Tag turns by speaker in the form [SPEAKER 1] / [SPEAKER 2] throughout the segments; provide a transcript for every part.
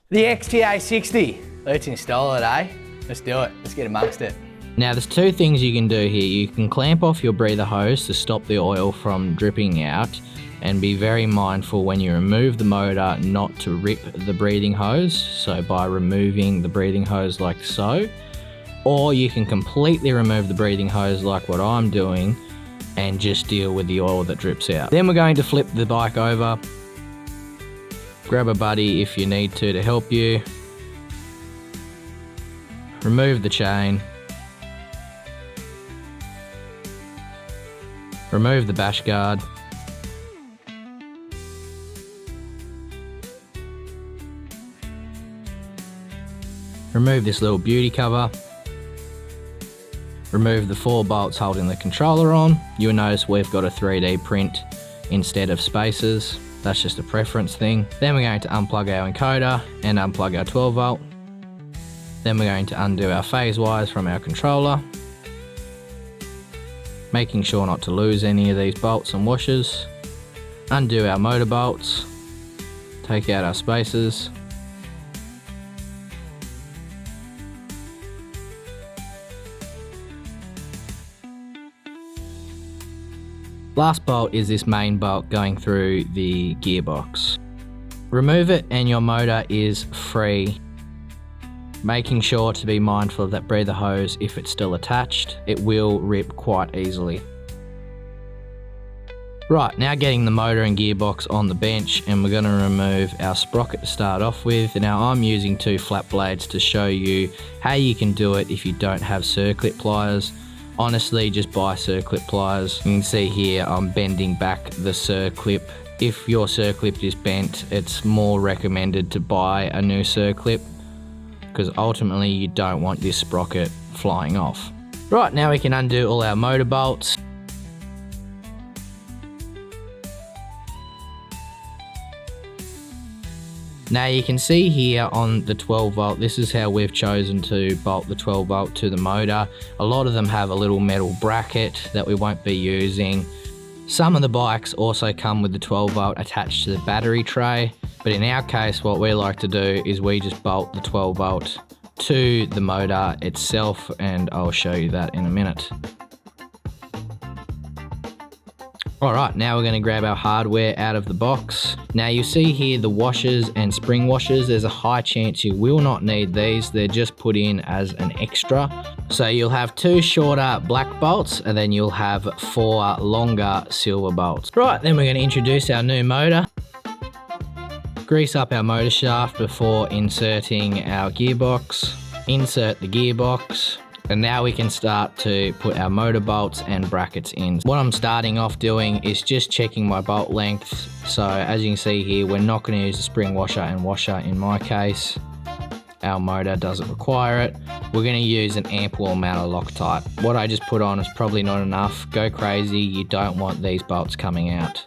[SPEAKER 1] The XTA-60. Let's install it, eh? Let's do it. Let's get amongst it.
[SPEAKER 2] Now there's two things you can do here. You can clamp off your breather hose to stop the oil from dripping out, and be very mindful when you remove the motor not to rip the breathing hose, so by removing the breathing hose like so. Or you can completely remove the breathing hose like what I'm doing and just deal with the oil that drips out. Then we're going to flip the bike over. Grab a buddy if you need to help you. Remove the chain. Remove the bash guard. Remove this little beauty cover. Remove the 4 bolts holding the controller on. You'll notice we've got a 3D print instead of spaces. That's just a preference thing. Then we're going to unplug our encoder and unplug our 12 volt. Then we're going to undo our phase wires from our controller, making sure not to lose any of these bolts and washers. Undo our motor bolts, take out our spacers. Last bolt is this main bolt going through the gearbox. Remove it and your motor is free. Making sure to be mindful of that breather hose if it's still attached. It will rip quite easily. Right, now getting the motor and gearbox on the bench, and we're going to remove our sprocket to start off with. Now I'm using 2 flat blades to show you how you can do it if you don't have circlip pliers. Honestly, just buy circlip pliers. You can see here I'm bending back the circlip. If your circlip is bent, it's more recommended to buy a new circlip, because ultimately you don't want this sprocket flying off. Right, now we can undo all our motor bolts. Now you can see here on the 12 volt, this is how we've chosen to bolt the 12 volt to the motor. A lot of them have a little metal bracket that we won't be using. Some of the bikes also come with the 12 volt attached to the battery tray, but in our case what we like to do is we just bolt the 12 volt to the motor itself, and I'll show you that in a minute. Alright, now we're going to grab our hardware out of the box. Now you see here the washers and spring washers. There's a high chance you will not need these. They're just put in as an extra. So you'll have 2 shorter black bolts and then you'll have 4 longer silver bolts. Right, then we're going to introduce our new motor. Grease up our motor shaft before inserting our gearbox. Insert the gearbox. And now we can start to put our motor bolts and brackets in. What I'm starting off doing is just checking my bolt length. So as you can see here, we're not going to use a spring washer and washer in my case. Our motor doesn't require it. We're going to use an ample amount of Loctite. What I just put on is probably not enough. Go crazy, you don't want these bolts coming out.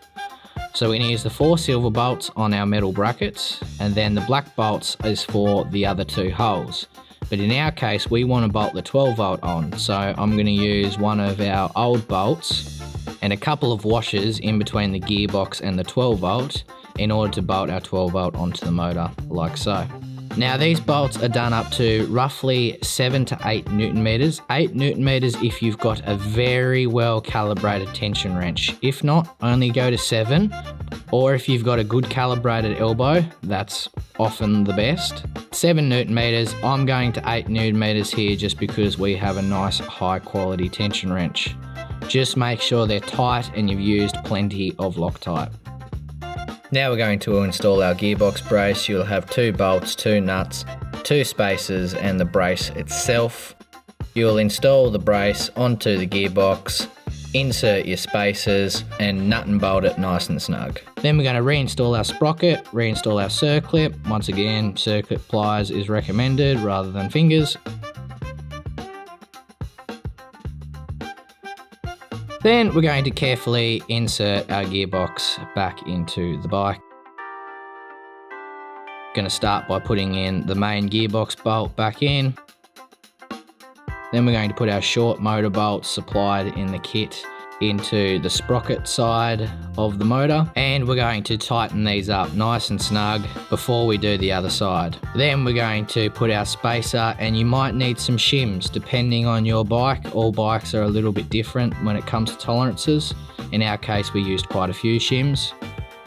[SPEAKER 2] So we're going to use the 4 silver bolts on our metal brackets, and then the black bolts is for the other 2 holes. But in our case, we want to bolt the 12 volt on. So I'm going to use one of our old bolts and a couple of washers in between the gearbox and the 12 volt in order to bolt our 12 volt onto the motor, like so. Now these bolts are done up to roughly 7 to 8 Newton meters. 8 Newton meters if you've got a very well calibrated tension wrench. If not, only go to 7. Or if you've got a good calibrated elbow, that's often the best. 7 Newton meters, I'm going to 8 Newton meters here just because we have a nice high quality tension wrench. Just make sure they're tight and you've used plenty of Loctite. Now we're going to install our gearbox brace. You'll have 2 bolts, 2 nuts, 2 spacers and the brace itself. You'll install the brace onto the gearbox, insert your spacers and nut and bolt it nice and snug. Then we're going to reinstall our sprocket, reinstall our circlip. Once again, circlip pliers is recommended rather than fingers. Then we're going to carefully insert our gearbox back into the bike. Going to start by putting in the main gearbox bolt back in. Then we're going to put our short motor bolts supplied in the kit into the sprocket side of the motor, and we're going to tighten these up nice and snug before we do the other side. Then we're going to put our spacer, and you might need some shims depending on your bike. All bikes are a little bit different when it comes to tolerances. In our case, we used quite a few shims.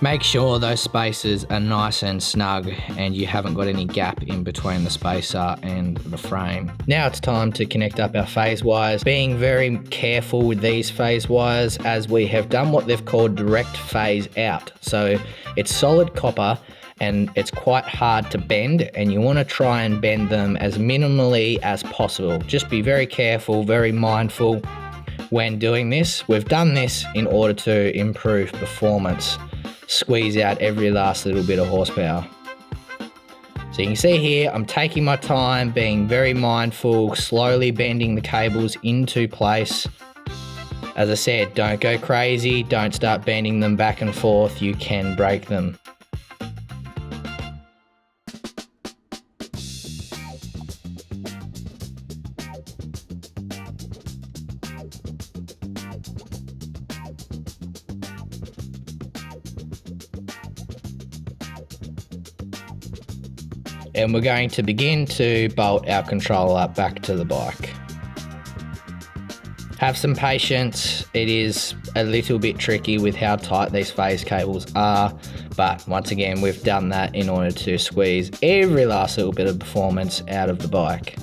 [SPEAKER 2] Make sure those spacers are nice and snug and you haven't got any gap in between the spacer and the frame. Now it's time to connect up our phase wires, being very careful with these phase wires as we have done what they've called direct phase out. So it's solid copper and it's quite hard to bend, and you want to try and bend them as minimally as possible. Just be very careful, very mindful when doing this. We've done this in order to improve performance. Squeeze out every last little bit of horsepower. So you can see here, I'm taking my time, being very mindful, slowly bending the cables into place. As I said, don't go crazy, don't start bending them back and forth, you can break them. And we're going to begin to bolt our controller back to the bike. Have some patience, it is a little bit tricky with how tight these phase cables are, but once again we've done that in order to squeeze every last little bit of performance out of the bike.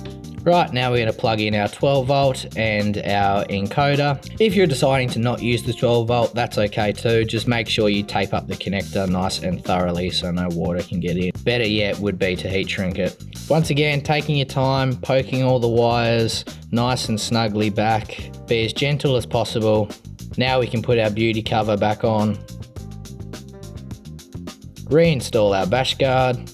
[SPEAKER 2] Right, now we're going to plug in our 12 volt and our encoder. If you're deciding to not use the 12 volt, that's okay too. Just make sure you tape up the connector nice and thoroughly so no water can get in. Better yet would be to heat shrink it. Once again, taking your time, poking all the wires nice and snugly back. Be as gentle as possible. Now we can put our beauty cover back on. Reinstall our bash guard.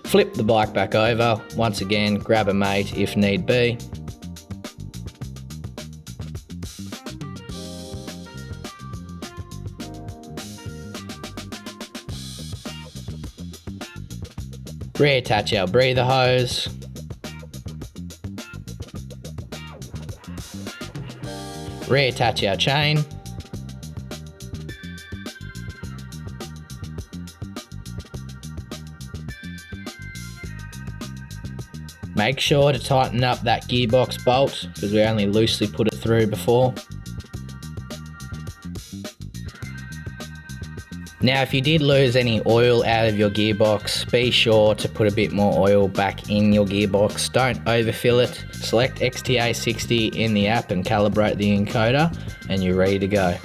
[SPEAKER 2] Flip the bike back over, once again grab a mate if need be. Reattach our breather hose. Reattach our chain. Make sure to tighten up that gearbox bolt because we only loosely put it through before. Now if you did lose any oil out of your gearbox, be sure to put a bit more oil back in your gearbox. Don't overfill it. Select XTA-60 in the app and calibrate the encoder and you're ready to go.